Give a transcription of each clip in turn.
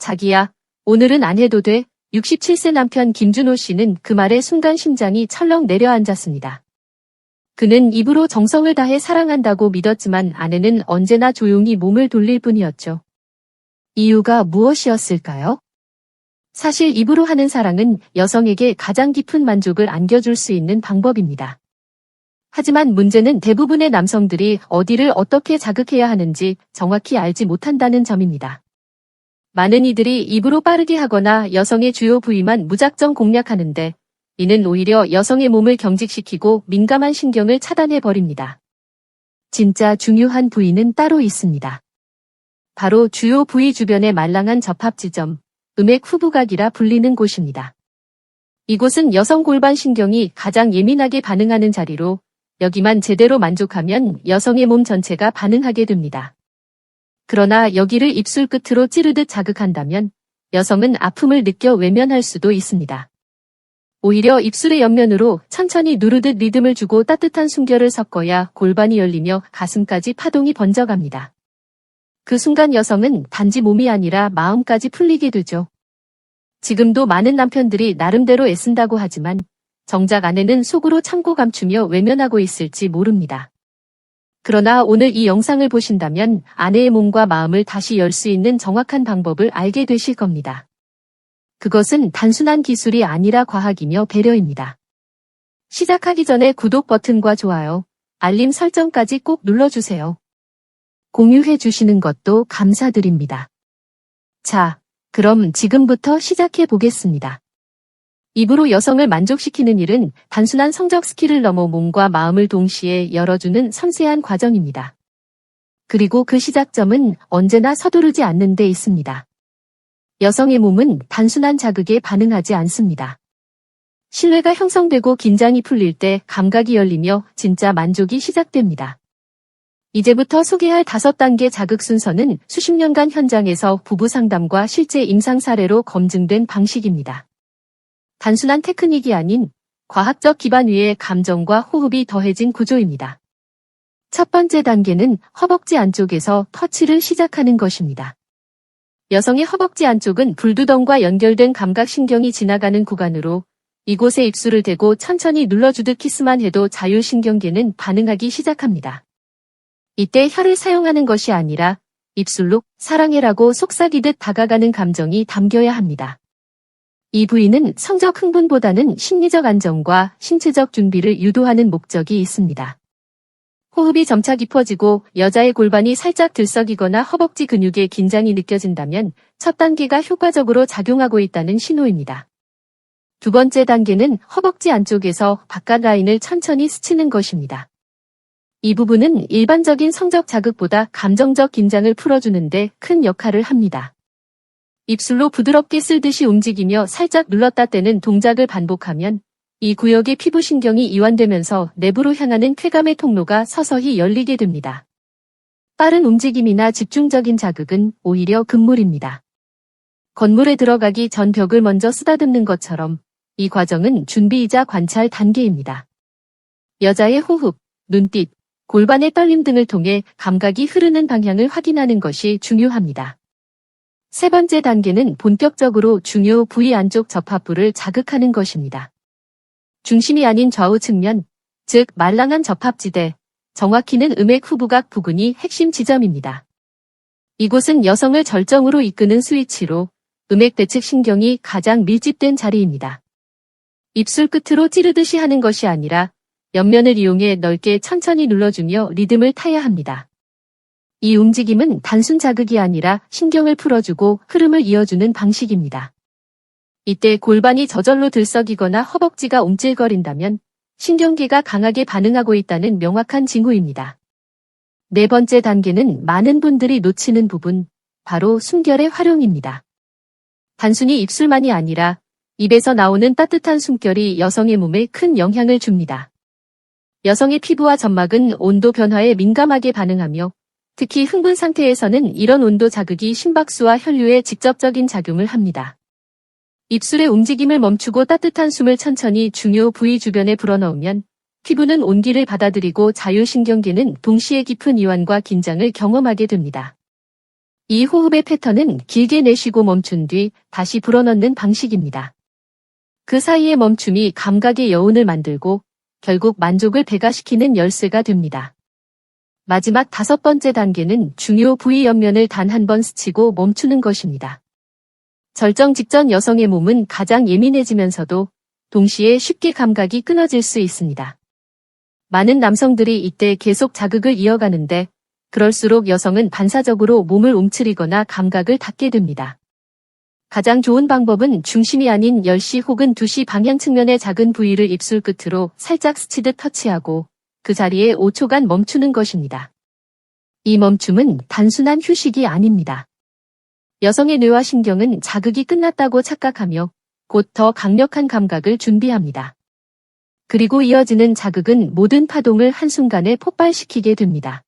자기야, 오늘은 안 해도 돼. 67세 남편 김준호 씨는 그 말에 순간 심장이 철렁 내려앉았습니다. 그는 입으로 정성을 다해 사랑한다고 믿었지만 아내는 언제나 조용히 몸을 돌릴 뿐이었죠. 이유가 무엇이었을까요? 사실 입으로 하는 사랑은 여성에게 가장 깊은 만족을 안겨줄 수 있는 방법입니다. 하지만 문제는 대부분의 남성들이 어디를 어떻게 자극해야 하는지 정확히 알지 못한다는 점입니다. 많은 이들이 입으로 빠르게 하거나 여성의 주요 부위만 무작정 공략하는데 이는 오히려 여성의 몸을 경직시키고 민감한 신경을 차단해버립니다. 진짜 중요한 부위는 따로 있습니다. 바로 주요 부위 주변의 말랑한 접합 지점, 음액 후부각이라 불리는 곳입니다. 이곳은 여성 골반 신경이 가장 예민하게 반응하는 자리로 여기만 제대로 만족하면 여성의 몸 전체가 반응하게 됩니다. 그러나 여기를 입술 끝으로 찌르듯 자극한다면 여성은 아픔을 느껴 외면할 수도 있습니다. 오히려 입술의 옆면으로 천천히 누르듯 리듬을 주고 따뜻한 숨결을 섞어야 골반이 열리며 가슴까지 파동이 번져갑니다. 그 순간 여성은 단지 몸이 아니라 마음까지 풀리게 되죠. 지금도 많은 남편들이 나름대로 애쓴다고 하지만 정작 아내는 속으로 참고 감추며 외면하고 있을지 모릅니다. 그러나 오늘 이 영상을 보신다면 아내의 몸과 마음을 다시 열 수 있는 정확한 방법을 알게 되실 겁니다. 그것은 단순한 기술이 아니라 과학이며 배려입니다. 시작하기 전에 구독 버튼과 좋아요, 알림 설정까지 꼭 눌러주세요. 공유해 주시는 것도 감사드립니다. 자, 그럼 지금부터 시작해 보겠습니다. 입으로 여성을 만족시키는 일은 단순한 성적 스킬을 넘어 몸과 마음을 동시에 열어주는 섬세한 과정입니다. 그리고 그 시작점은 언제나 서두르지 않는 데 있습니다. 여성의 몸은 단순한 자극에 반응하지 않습니다. 신뢰가 형성되고 긴장이 풀릴 때 감각이 열리며 진짜 만족이 시작됩니다. 이제부터 소개할 5단계 자극 순서는 수십 년간 현장에서 부부 상담과 실제 임상 사례로 검증된 방식입니다. 단순한 테크닉이 아닌 과학적 기반 위에 감정과 호흡이 더해진 구조입니다. 첫 번째 단계는 허벅지 안쪽에서 터치를 시작하는 것입니다. 여성의 허벅지 안쪽은 불두덩과 연결된 감각신경이 지나가는 구간으로 이곳에 입술을 대고 천천히 눌러주듯 키스만 해도 자율신경계는 반응하기 시작합니다. 이때 혀를 사용하는 것이 아니라 입술로 사랑해라고 속삭이듯 다가가는 감정이 담겨야 합니다. 이 부위는 성적 흥분보다는 심리적 안정과 신체적 준비를 유도하는 목적이 있습니다. 호흡이 점차 깊어지고 여자의 골반이 살짝 들썩이거나 허벅지 근육에 긴장이 느껴진다면 첫 단계가 효과적으로 작용하고 있다는 신호입니다. 두 번째 단계는 허벅지 안쪽에서 바깥 라인을 천천히 스치는 것입니다. 이 부분은 일반적인 성적 자극보다 감정적 긴장을 풀어주는데 큰 역할을 합니다. 입술로 부드럽게 쓸듯이 움직이며 살짝 눌렀다 떼는 동작을 반복하면 이 구역의 피부신경이 이완되면서 내부로 향하는 쾌감의 통로가 서서히 열리게 됩니다. 빠른 움직임이나 집중적인 자극은 오히려 금물입니다. 건물에 들어가기 전 벽을 먼저 쓰다듬는 것처럼 이 과정은 준비이자 관찰 단계입니다. 여자의 호흡, 눈빛, 골반의 떨림 등을 통해 감각이 흐르는 방향을 확인하는 것이 중요합니다. 세 번째 단계는 본격적으로 중요 부위 안쪽 접합부를 자극하는 것입니다. 중심이 아닌 좌우 측면, 즉 말랑한 접합지대, 정확히는 음액 후부각 부근이 핵심 지점입니다. 이곳은 여성을 절정으로 이끄는 스위치로 음액 배측 신경이 가장 밀집된 자리입니다. 입술 끝으로 찌르듯이 하는 것이 아니라 옆면을 이용해 넓게 천천히 눌러주며 리듬을 타야 합니다. 이 움직임은 단순 자극이 아니라 신경을 풀어주고 흐름을 이어주는 방식입니다. 이때 골반이 저절로 들썩이거나 허벅지가 움찔거린다면 신경계가 강하게 반응하고 있다는 명확한 징후입니다. 네 번째 단계는 많은 분들이 놓치는 부분, 바로 숨결의 활용입니다. 단순히 입술만이 아니라 입에서 나오는 따뜻한 숨결이 여성의 몸에 큰 영향을 줍니다. 여성의 피부와 점막은 온도 변화에 민감하게 반응하며 특히 흥분 상태에서는 이런 온도 자극이 심박수와 혈류에 직접적인 작용을 합니다. 입술의 움직임을 멈추고 따뜻한 숨을 천천히 중요 부위 주변에 불어넣으면 피부는 온기를 받아들이고 자율신경계는 동시에 깊은 이완과 긴장을 경험하게 됩니다. 이 호흡의 패턴은 길게 내쉬고 멈춘 뒤 다시 불어넣는 방식입니다. 그 사이의 멈춤이 감각의 여운을 만들고 결국 만족을 배가시키는 열쇠가 됩니다. 마지막 5번째 단계는 중요 부위 옆면을 단 한 번 스치고 멈추는 것입니다. 절정 직전 여성의 몸은 가장 예민해지면서도 동시에 쉽게 감각이 끊어질 수 있습니다. 많은 남성들이 이때 계속 자극을 이어가는데 그럴수록 여성은 반사적으로 몸을 움츠리거나 감각을 닫게 됩니다. 가장 좋은 방법은 중심이 아닌 10시 혹은 2시 방향 측면의 작은 부위를 입술 끝으로 살짝 스치듯 터치하고 그 자리에 5초간 멈추는 것입니다. 이 멈춤은 단순한 휴식이 아닙니다. 여성의 뇌와 신경은 자극이 끝났다고 착각하며 곧 더 강력한 감각을 준비합니다. 그리고 이어지는 자극은 모든 파동을 한순간에 폭발시키게 됩니다.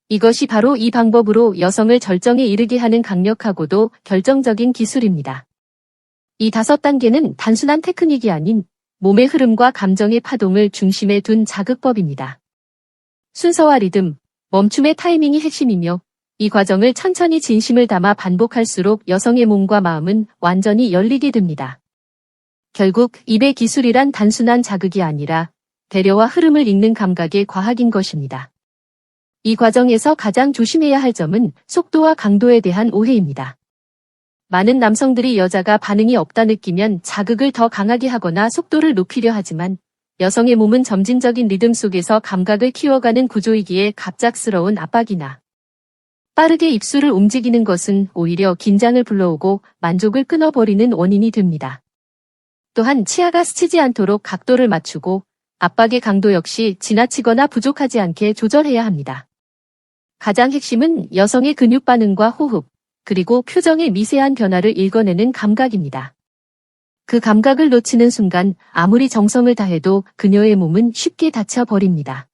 이것이 바로 이 방법으로 여성을 절정에 이르게 하는 강력하고도 결정적인 기술입니다. 이 5단계는 단순한 테크닉이 아닌 몸의 흐름과 감정의 파동을 중심에 둔 자극법입니다. 순서와 리듬, 멈춤의 타이밍이 핵심이며 이 과정을 천천히 진심을 담아 반복할수록 여성의 몸과 마음은 완전히 열리게 됩니다. 결국 입의 기술이란 단순한 자극이 아니라 배려와 흐름을 읽는 감각의 과학인 것입니다. 이 과정에서 가장 조심해야 할 점은 속도와 강도에 대한 오해입니다. 많은 남성들이 여자가 반응이 없다 느끼면 자극을 더 강하게 하거나 속도를 높이려 하지만 여성의 몸은 점진적인 리듬 속에서 감각을 키워가는 구조이기에 갑작스러운 압박이나 빠르게 입술을 움직이는 것은 오히려 긴장을 불러오고 만족을 끊어버리는 원인이 됩니다. 또한 치아가 스치지 않도록 각도를 맞추고 압박의 강도 역시 지나치거나 부족하지 않게 조절해야 합니다. 가장 핵심은 여성의 근육 반응과 호흡, 그리고 표정의 미세한 변화를 읽어내는 감각입니다. 그 감각을 놓치는 순간 아무리 정성을 다해도 그녀의 몸은 쉽게 다쳐버립니다.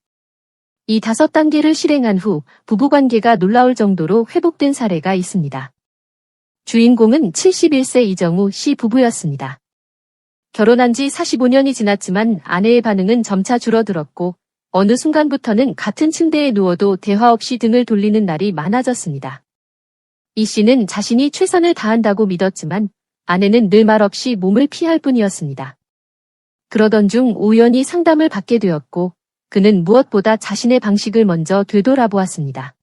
이 5단계를 실행한 후 부부관계가 놀라울 정도로 회복된 사례가 있습니다. 주인공은 71세 이정우 씨 부부였습니다. 결혼한 지 45년이 지났지만 아내의 반응은 점차 줄어들었고 어느 순간부터는 같은 침대에 누워도 대화 없이 등을 돌리는 날이 많아졌습니다. 이 씨는 자신이 최선을 다한다고 믿었지만 아내는 늘 말없이 몸을 피할 뿐이었습니다. 그러던 중 우연히 상담을 받게 되었고 그는 무엇보다 자신의 방식을 먼저 되돌아보았습니다.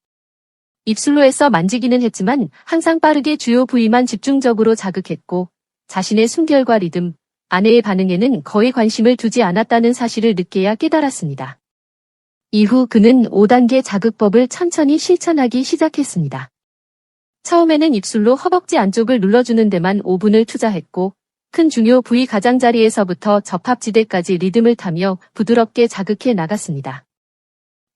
입술로 해서 만지기는 했지만 항상 빠르게 주요 부위만 집중적으로 자극했고 자신의 숨결과 리듬, 아내의 반응에는 거의 관심을 두지 않았다는 사실을 늦게야 깨달았습니다. 이후 그는 5단계 자극법을 천천히 실천하기 시작했습니다. 처음에는 입술로 허벅지 안쪽을 눌러주는 데만 5분을 투자했고 큰 중요 부위 가장자리에서부터 접합지대까지 리듬을 타며 부드럽게 자극해 나갔습니다.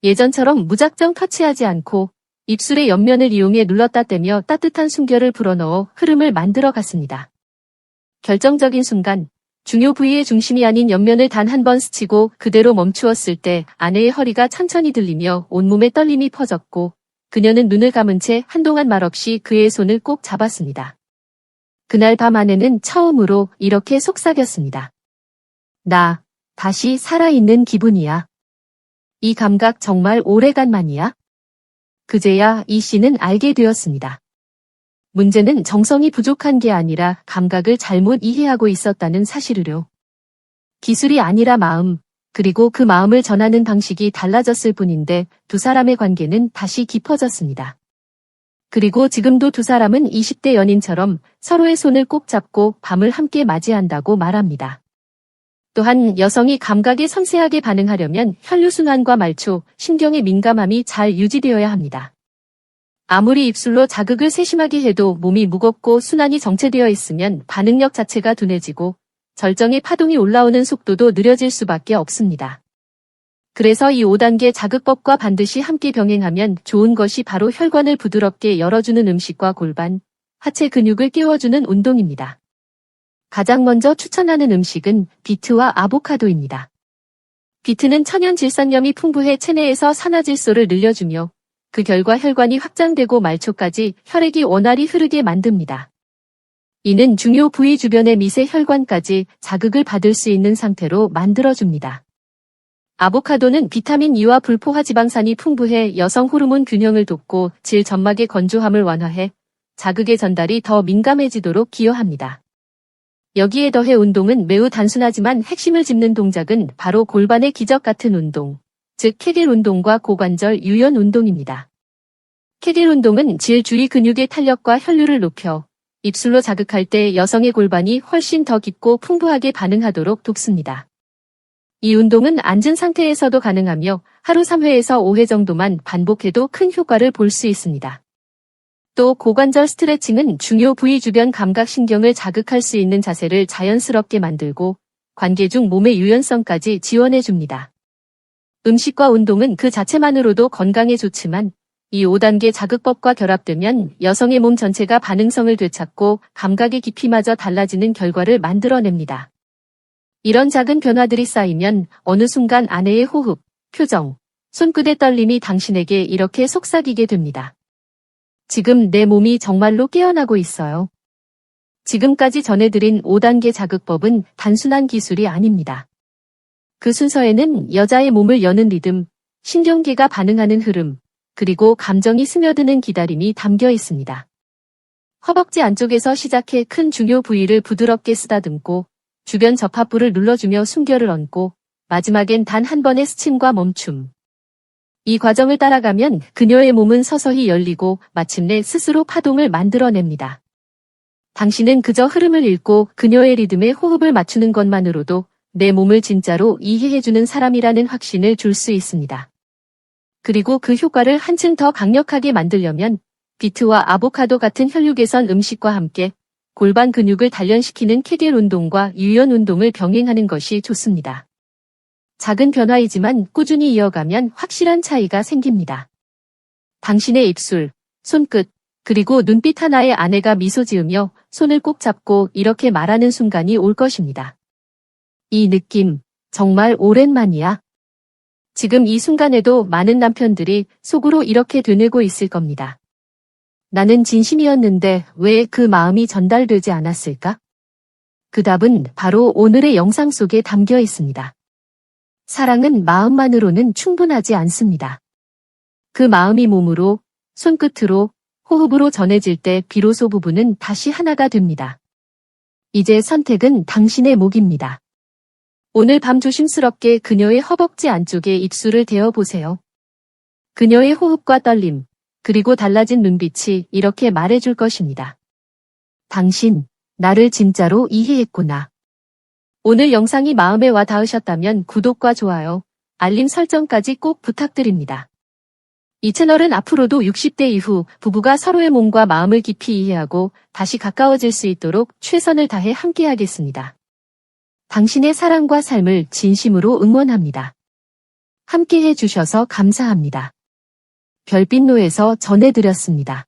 예전처럼 무작정 터치하지 않고 입술의 옆면을 이용해 눌렀다 떼며 따뜻한 숨결을 불어넣어 흐름을 만들어 갔습니다. 결정적인 순간 중요 부위의 중심이 아닌 옆면을 단 한 번 스치고 그대로 멈추었을 때 아내의 허리가 천천히 들리며 온몸에 떨림이 퍼졌고 그녀는 눈을 감은 채 한동안 말없이 그의 손을 꼭 잡았습니다. 그날 밤 아내는 처음으로 이렇게 속삭였습니다. 나 다시 살아있는 기분이야. 이 감각 정말 오래간만이야. 그제야 이 씨는 알게 되었습니다. 문제는 정성이 부족한 게 아니라 감각을 잘못 이해하고 있었다는 사실이요. 기술이 아니라 마음, 그리고 그 마음을 전하는 방식이 달라졌을 뿐인데 두 사람의 관계는 다시 깊어졌습니다. 그리고 지금도 두 사람은 20대 연인처럼 서로의 손을 꼭 잡고 밤을 함께 맞이한다고 말합니다. 또한 여성이 감각에 섬세하게 반응하려면 혈류순환과 말초, 신경의 민감함이 잘 유지되어야 합니다. 아무리 입술로 자극을 세심하게 해도 몸이 무겁고 순환이 정체되어 있으면 반응력 자체가 둔해지고 절정의 파동이 올라오는 속도도 느려질 수밖에 없습니다. 그래서 이 5단계 자극법과 반드시 함께 병행하면 좋은 것이 바로 혈관을 부드럽게 열어주는 음식과 골반, 하체 근육을 깨워주는 운동입니다. 가장 먼저 추천하는 음식은 비트와 아보카도입니다. 비트는 천연 질산염이 풍부해 체내에서 산화질소를 늘려주며 그 결과 혈관이 확장되고 말초까지 혈액이 원활히 흐르게 만듭니다. 이는 중요 부위 주변의 미세 혈관까지 자극을 받을 수 있는 상태로 만들어줍니다. 아보카도는 비타민 E와 불포화 지방산이 풍부해 여성 호르몬 균형을 돕고 질 점막의 건조함을 완화해 자극의 전달이 더 민감해지도록 기여합니다. 여기에 더해 운동은 매우 단순하지만 핵심을 짚는 동작은 바로 골반의 기적 같은 운동, 즉 케겔 운동과 고관절 유연 운동입니다. 케겔 운동은 질 주위 근육의 탄력과 혈류를 높여 입술로 자극할 때 여성의 골반이 훨씬 더 깊고 풍부하게 반응하도록 돕습니다. 이 운동은 앉은 상태에서도 가능하며 하루 3회에서 5회 정도만 반복해도 큰 효과를 볼 수 있습니다. 또 고관절 스트레칭은 중요 부위 주변 감각신경을 자극할 수 있는 자세를 자연스럽게 만들고 관계 중 몸의 유연성까지 지원해줍니다. 음식과 운동은 그 자체만으로도 건강에 좋지만 이 5단계 자극법과 결합되면 여성의 몸 전체가 반응성을 되찾고 감각의 깊이마저 달라지는 결과를 만들어냅니다. 이런 작은 변화들이 쌓이면 어느 순간 아내의 호흡, 표정, 손끝의 떨림이 당신에게 이렇게 속삭이게 됩니다. 지금 내 몸이 정말로 깨어나고 있어요. 지금까지 전해드린 5단계 자극법은 단순한 기술이 아닙니다. 그 순서에는 여자의 몸을 여는 리듬, 신경계가 반응하는 흐름, 그리고 감정이 스며드는 기다림이 담겨 있습니다. 허벅지 안쪽에서 시작해 큰 중요 부위를 부드럽게 쓰다듬고 주변 접합부를 눌러주며 숨결을 얹고 마지막엔 단 한 번의 스침과 멈춤. 이 과정을 따라가면 그녀의 몸은 서서히 열리고 마침내 스스로 파동을 만들어냅니다. 당신은 그저 흐름을 읽고 그녀의 리듬에 호흡을 맞추는 것만으로도 내 몸을 진짜로 이해해주는 사람이라는 확신을 줄 수 있습니다. 그리고 그 효과를 한층 더 강력하게 만들려면 비트와 아보카도 같은 혈류 개선 음식과 함께 골반 근육을 단련시키는 케겔 운동과 유연 운동을 병행하는 것이 좋습니다. 작은 변화이지만 꾸준히 이어가면 확실한 차이가 생깁니다. 당신의 입술, 손끝, 그리고 눈빛 하나에 아내가 미소 지으며 손을 꼭 잡고 이렇게 말하는 순간이 올 것입니다. 이 느낌, 정말 오랜만이야. 지금 이 순간에도 많은 남편들이 속으로 이렇게 되뇌고 있을 겁니다. 나는 진심이었는데 왜 그 마음이 전달되지 않았을까? 그 답은 바로 오늘의 영상 속에 담겨 있습니다. 사랑은 마음만으로는 충분하지 않습니다. 그 마음이 몸으로, 손끝으로, 호흡으로 전해질 때 비로소 부부는 다시 하나가 됩니다. 이제 선택은 당신의 몫입니다. 오늘 밤 조심스럽게 그녀의 허벅지 안쪽에 입술을 대어보세요. 그녀의 호흡과 떨림, 그리고 달라진 눈빛이 이렇게 말해줄 것입니다. 당신, 나를 진짜로 이해했구나. 오늘 영상이 마음에 와 닿으셨다면 구독과 좋아요, 알림 설정까지 꼭 부탁드립니다. 이 채널은 앞으로도 60대 이후 부부가 서로의 몸과 마음을 깊이 이해하고 다시 가까워질 수 있도록 최선을 다해 함께하겠습니다. 당신의 사랑과 삶을 진심으로 응원합니다. 함께해 주셔서 감사합니다. 별빛노에서 전해드렸습니다.